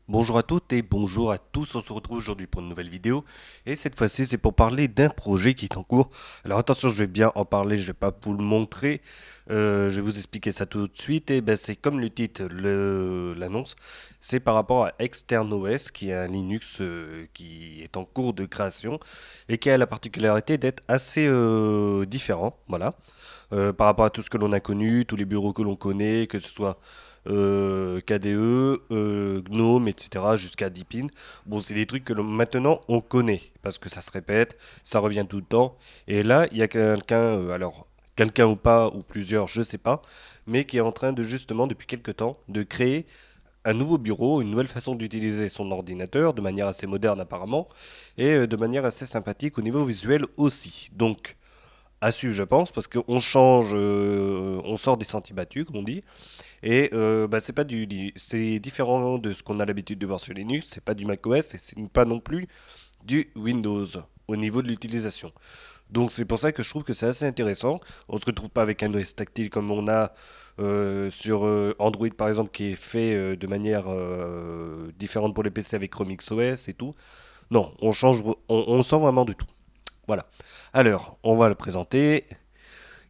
Bonjour à toutes et bonjour à tous, on se retrouve aujourd'hui pour une nouvelle vidéo et cette fois-ci c'est pour parler d'un projet qui est en cours. Alors attention, je vais bien en parler, je vais pas vous le montrer, je vais vous expliquer ça tout de suite et ben c'est comme le titre l'annonce, c'est par rapport à ExternOS qui est un Linux qui est en cours de création et qui a la particularité d'être assez différent, voilà. Par rapport à tout ce que l'on a connu, tous les bureaux que l'on connaît, que ce soit KDE, GNOME, etc., jusqu'à Deepin. Bon, c'est des trucs que maintenant on connaît, parce que ça se répète, ça revient tout le temps. Et là, il y a quelqu'un, alors, quelqu'un ou pas, ou plusieurs, je sais pas, mais qui est en train de justement, depuis quelques temps, de créer un nouveau bureau, une nouvelle façon d'utiliser son ordinateur, de manière assez moderne apparemment, et de manière assez sympathique au niveau visuel aussi. Donc, à suivre, je pense, parce qu'on change, on sort des sentiers battus, comme on dit, et bah, c'est pas c'est différent de ce qu'on a l'habitude de voir sur Linux, c'est pas du macOS et c'est pas non plus du Windows au niveau de l'utilisation. Donc c'est pour ça que je trouve que c'est assez intéressant. On se retrouve pas avec un OS tactile comme on a sur Android par exemple qui est fait de manière différente pour les PC avec ChromeXOS et tout. Non, on sent vraiment de tout. Voilà. Alors, on va le présenter.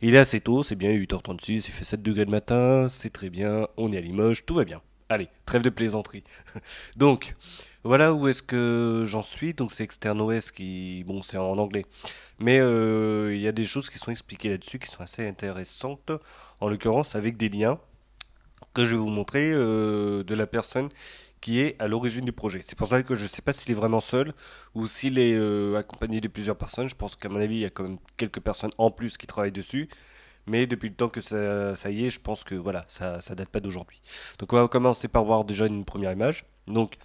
Il est assez tôt, c'est bien, 8h36, il fait 7 degrés le matin, c'est très bien, on est à Limoges, tout va bien. Allez, trêve de plaisanterie. Donc, voilà où est-ce que j'en suis. Donc, c'est ExternOS qui. Bon, c'est en anglais. Mais il y a des choses qui sont expliquées là-dessus qui sont assez intéressantes. En l'occurrence, avec des liens que je vais vous montrer de la personne qui est à l'origine du projet. C'est pour ça que je ne sais pas s'il est vraiment seul ou s'il est accompagné de plusieurs personnes. Je pense qu'à mon avis, il y a quand même quelques personnes en plus qui travaillent dessus. Mais depuis le temps que ça y est, je pense que voilà, ça date pas d'aujourd'hui. Donc on va commencer par voir déjà une première image. Donc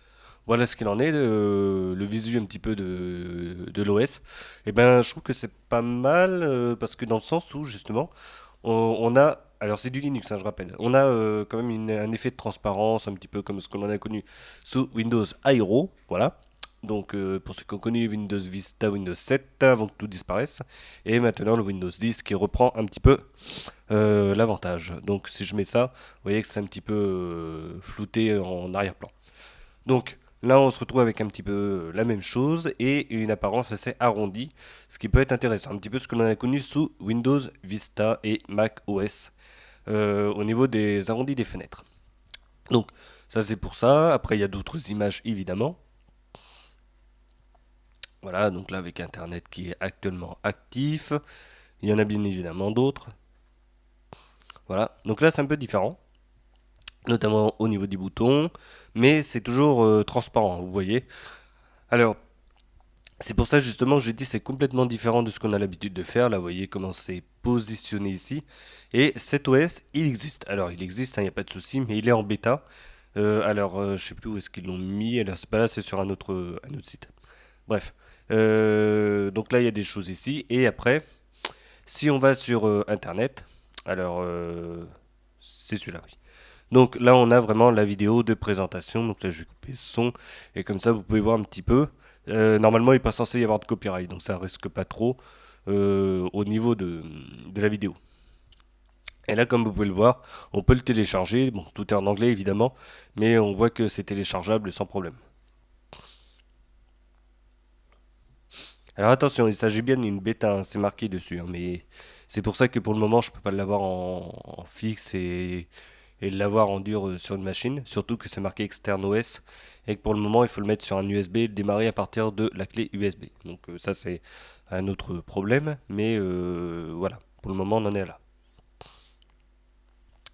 voilà ce qu'il en est, le visu un petit peu de l'OS. Et ben je trouve que c'est pas mal parce que dans le sens où justement on a, alors c'est du Linux, hein, je rappelle, on a quand même un effet de transparence, un petit peu comme ce qu'on en a connu sous Windows Aero, voilà. Donc pour ceux qui ont connu Windows Vista, Windows 7, avant que tout disparaisse, et maintenant le Windows 10 qui reprend un petit peu l'avantage. Donc si je mets ça, vous voyez que c'est un petit peu flouté en arrière-plan. Donc là, on se retrouve avec un petit peu la même chose et une apparence assez arrondie, ce qui peut être intéressant. Un petit peu ce que l'on a connu sous Windows Vista et Mac OS au niveau des arrondis des fenêtres. Donc ça c'est pour ça. Après, il y a d'autres images évidemment. Voilà, donc là avec Internet qui est actuellement actif, il y en a bien évidemment d'autres. Voilà, donc là c'est un peu différent, notamment au niveau des boutons, mais c'est toujours transparent, vous voyez. Alors, c'est pour ça justement que j'ai dit c'est complètement différent de ce qu'on a l'habitude de faire. Là, vous voyez comment c'est positionné ici. Et cet OS, il existe. Alors, il existe, il n'y a pas de souci, mais il est en bêta. Je sais plus où est-ce qu'ils l'ont mis. Alors, c'est pas là, c'est sur un autre site. Bref. Donc là, il y a des choses ici. Et après, si on va sur Internet, alors c'est celui-là, oui. Donc là, on a vraiment la vidéo de présentation. Donc là, je vais couper son. Et comme ça, vous pouvez voir un petit peu. Normalement, il n'est pas censé y avoir de copyright. Donc ça risque pas trop au niveau de la vidéo. Et là, comme vous pouvez le voir, on peut le télécharger. Bon, tout est en anglais, évidemment. Mais on voit que c'est téléchargeable sans problème. Alors attention, il s'agit bien d'une bêta, hein, c'est marqué dessus, hein, mais c'est pour ça que pour le moment je peux pas l'avoir en fixe et l'avoir en dur sur une machine, surtout que c'est marqué externe OS et que pour le moment il faut le mettre sur un USB et le démarrer à partir de la clé USB. Donc ça c'est un autre problème, mais voilà, pour le moment on en est là.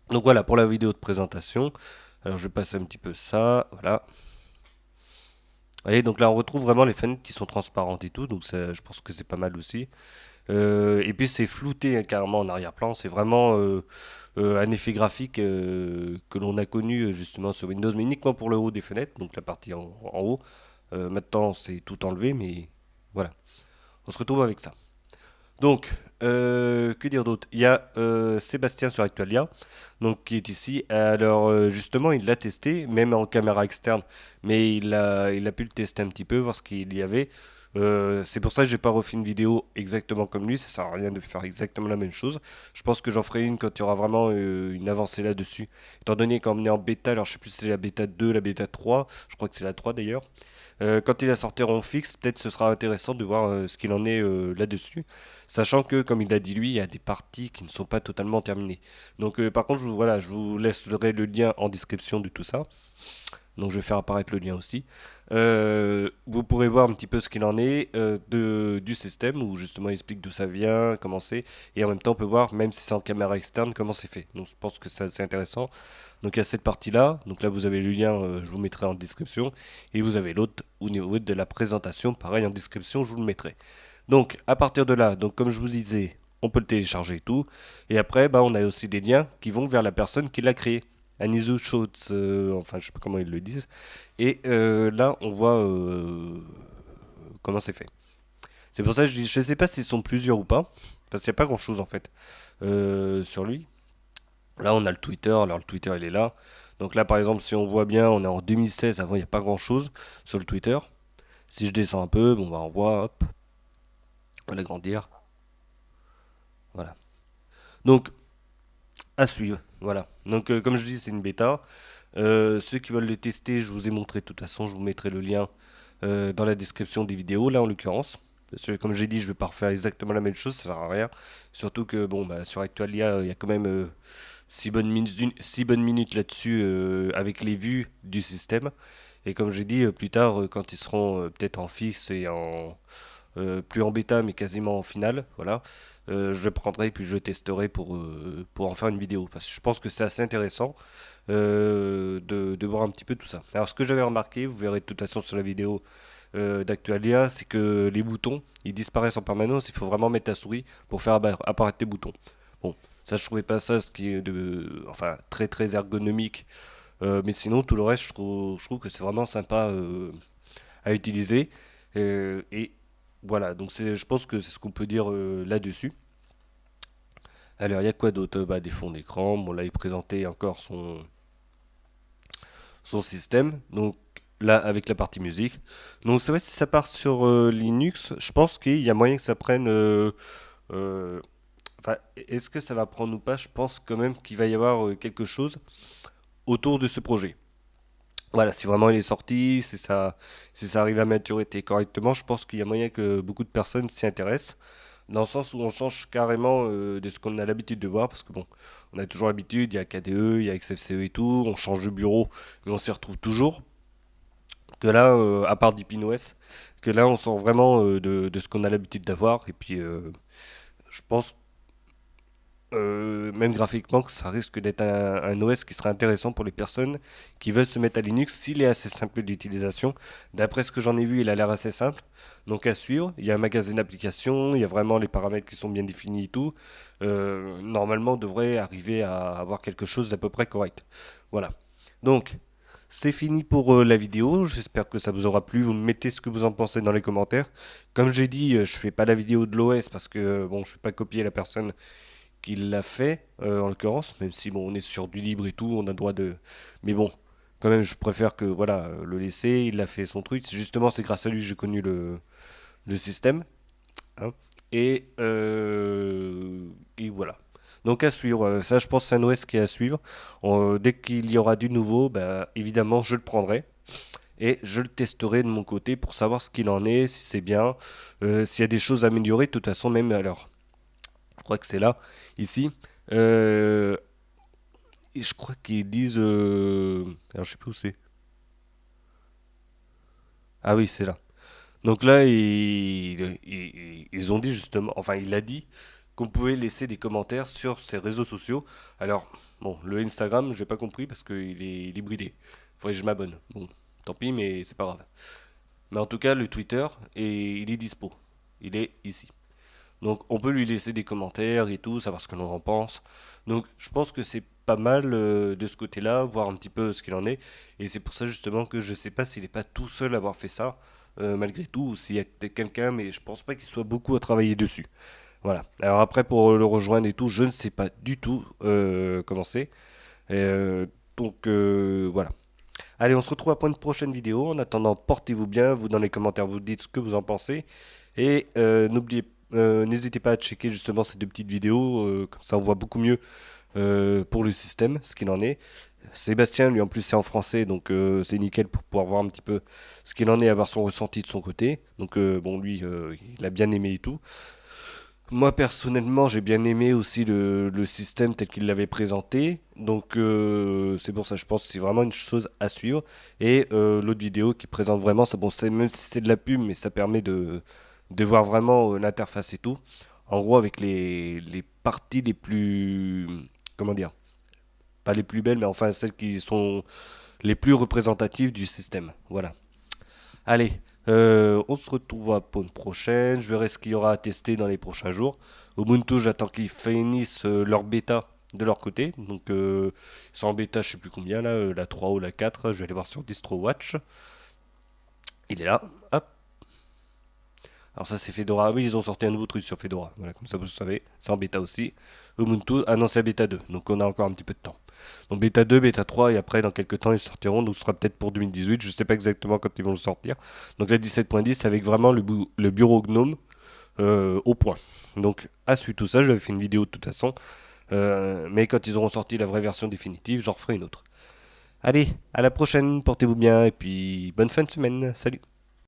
Donc voilà pour la vidéo de présentation. Alors je vais passer un petit peu ça, voilà. Vous voyez, donc là on retrouve vraiment les fenêtres qui sont transparentes et tout, donc ça, je pense que c'est pas mal aussi. Et puis c'est flouté hein, carrément en arrière-plan, c'est vraiment un effet graphique que l'on a connu justement sur Windows, mais uniquement pour le haut des fenêtres, donc la partie en haut. Maintenant c'est tout enlevé, mais voilà, on se retrouve avec ça. Donc, que dire d'autre? Il y a Sébastien sur Actualia, donc qui est ici. Alors justement, il l'a testé, même en caméra externe, mais il a pu le tester un petit peu, voir ce qu'il y avait. C'est pour ça que j'ai pas refait une vidéo exactement comme lui, ça sert à rien de faire exactement la même chose. Je pense que j'en ferai une quand il y aura vraiment une avancée là-dessus. Étant donné qu'on est en bêta, alors je sais plus si c'est la bêta 2, la bêta 3, je crois que c'est la 3 d'ailleurs. Quand il la sortir en fixe, peut-être ce sera intéressant de voir ce qu'il en est là-dessus. Sachant que, comme il a dit lui, il y a des parties qui ne sont pas totalement terminées. Donc par contre, voilà, je vous laisserai le lien en description de tout ça. Donc je vais faire apparaître le lien aussi. Vous pourrez voir un petit peu ce qu'il en est du système, où justement il explique d'où ça vient, comment c'est, et en même temps on peut voir, même si c'est en caméra externe, comment c'est fait. Donc je pense que c'est assez intéressant. Donc il y a cette partie-là, donc là vous avez le lien, je vous mettrai en description, et vous avez l'autre au niveau de la présentation, pareil en description, je vous le mettrai. Donc à partir de là, donc comme je vous disais, on peut le télécharger et tout, et après bah, on a aussi des liens qui vont vers la personne qui l'a créé. Anizu Shotz, enfin je sais pas comment ils le disent. Et là, on voit comment c'est fait. C'est pour ça que je dis, je sais pas s'ils sont plusieurs ou pas, parce qu'il n'y a pas grand chose en fait sur lui. Là, on a le Twitter, alors le Twitter il est là. Donc là, par exemple, si on voit bien, on est en 2016, avant il n'y a pas grand chose sur le Twitter. Si je descends un peu, bon bah on voit, hop, on va l'agrandir. Voilà. Donc, à suivre. Voilà. Donc, comme je dis, c'est une bêta. Ceux qui veulent le tester, je vous ai montré de toute façon, je vous mettrai le lien dans la description des vidéos, là en l'occurrence. Parce que comme j'ai dit, je ne vais pas refaire exactement la même chose, ça sert à rien. Surtout que bon, bah, sur Actualia, il y a quand même 6 bonnes minutes là-dessus avec les vues du système. Et comme j'ai dit, plus tard, quand ils seront peut-être en fixe et en plus en bêta, mais quasiment en finale, voilà, je prendrai et puis je testerai pour en faire une vidéo. Parce que je pense que c'est assez intéressant de voir un petit peu tout ça. Alors ce que j'avais remarqué, vous verrez de toute façon sur la vidéo d'Actualia, c'est que les boutons, ils disparaissent en permanence. Il faut vraiment mettre la souris pour faire apparaître les boutons. Bon, ça je trouvais pas ça ce qui est enfin très très ergonomique. Mais sinon tout le reste, je trouve que c'est vraiment sympa à utiliser. Et voilà, donc je pense que c'est ce qu'on peut dire là-dessus. Alors, il y a quoi d'autre? Bah, des fonds d'écran. Bon, là, il présentait encore son système. Donc, là, avec la partie musique. Donc, c'est vrai, si ça part sur Linux, je pense qu'il y a moyen que ça prenne. Euh, Enfin, est-ce que ça va prendre ou pas? Je pense quand même qu'il va y avoir quelque chose autour de ce projet. Voilà, si vraiment il est sorti, si ça arrive à maturité correctement, je pense qu'il y a moyen que beaucoup de personnes s'y intéressent. Dans le sens où on change carrément de ce qu'on a l'habitude de voir, parce que bon, on a toujours l'habitude, il y a KDE, il y a XFCE et tout, on change de bureau, mais on s'y retrouve toujours. Que là, à part DeepinOS, que là on sort vraiment de ce qu'on a l'habitude d'avoir, et puis je pense même graphiquement que ça risque d'être un OS qui sera intéressant pour les personnes qui veulent se mettre à Linux s'il est assez simple d'utilisation. D'après ce que j'en ai vu, il a l'air assez simple. Donc à suivre, il y a un magasin d'applications, il y a vraiment les paramètres qui sont bien définis et tout. Normalement, on devrait arriver à avoir quelque chose d'à peu près correct. Voilà. Donc, c'est fini pour la vidéo. J'espère que ça vous aura plu. Vous me mettez ce que vous en pensez dans les commentaires. Comme j'ai dit, je fais pas la vidéo de l'OS parce que bon, je ne vais pas copier la personne qu'il l'a fait, en l'occurrence, même si bon, on est sur du libre et tout, on a le droit de. Mais bon, quand même, je préfère que voilà, le laisser, il a fait son truc. Justement, c'est grâce à lui que j'ai connu le système. Hein. Et voilà. Donc à suivre, ça je pense que c'est un OS qui est à suivre. Dès qu'il y aura du nouveau, bah, évidemment je le prendrai et je le testerai de mon côté pour savoir ce qu'il en est, si c'est bien, s'il y a des choses à améliorer. De toute façon, même alors, je crois que c'est là, ici. Euh, et je crois qu'ils disent. Alors je sais plus où c'est. Ah oui, c'est là. Donc là, ils ont dit justement, enfin il a dit qu'on pouvait laisser des commentaires sur ses réseaux sociaux. Alors, bon, le Instagram, j'ai pas compris parce il est bridé. Faudrait que je m'abonne. Bon, tant pis, mais c'est pas grave. Mais en tout cas, le Twitter, il est dispo. Il est ici. Donc on peut lui laisser des commentaires et tout, savoir ce que l'on en pense. Donc je pense que c'est pas mal de ce côté-là, voir un petit peu ce qu'il en est. Et c'est pour ça justement que je sais pas s'il n'est pas tout seul à avoir fait ça, malgré tout, ou s'il y a peut-être quelqu'un, mais je pense pas qu'il soit beaucoup à travailler dessus. Voilà. Alors après pour le rejoindre et tout, je ne sais pas du tout comment c'est. Euh, donc voilà. Allez, on se retrouve pour une prochaine vidéo. En attendant, portez-vous bien. Vous, dans les commentaires, vous dites ce que vous en pensez. Et n'hésitez pas à checker justement ces deux petites vidéos. Comme ça, on voit beaucoup mieux pour le système, ce qu'il en est. Sébastien, lui en plus, c'est en français, donc c'est nickel pour pouvoir voir un petit peu ce qu'il en est, avoir son ressenti de son côté. Donc bon, lui, il a bien aimé et tout. Moi personnellement, j'ai bien aimé aussi le système tel qu'il l'avait présenté. Donc c'est pour ça, je pense que c'est vraiment une chose à suivre. Et l'autre vidéo qui présente vraiment, ça, bon, même si c'est de la pub, mais ça permet de voir vraiment l'interface et tout. En gros, avec les parties les plus, comment dire, pas les plus belles, mais enfin celles qui sont les plus représentatives du système. Voilà. Allez, on se retrouve pour une prochaine. Je verrai ce qu'il y aura à tester dans les prochains jours. Ubuntu, j'attends qu'ils finissent leur bêta de leur côté. Donc, ils sont en bêta, je sais plus combien là, la 3 ou la 4. Je vais aller voir sur DistroWatch. Il est là. Hop. Alors ça c'est Fedora. Oui, ils ont sorti un nouveau truc sur Fedora. Voilà, comme ça vous savez. C'est en bêta aussi. Ubuntu, ah non, c'est la bêta 2. Donc on a encore un petit peu de temps. Donc bêta 2, bêta 3 et après dans quelques temps ils sortiront. Donc ce sera peut-être pour 2018. Je sais pas exactement quand ils vont le sortir. Donc la 17.10 avec vraiment le bureau Gnome au point. Donc à suite tout ça, j'avais fait une vidéo de toute façon. Mais quand ils auront sorti la vraie version définitive, j'en referai une autre. Allez, à la prochaine, portez-vous bien et puis bonne fin de semaine. Salut.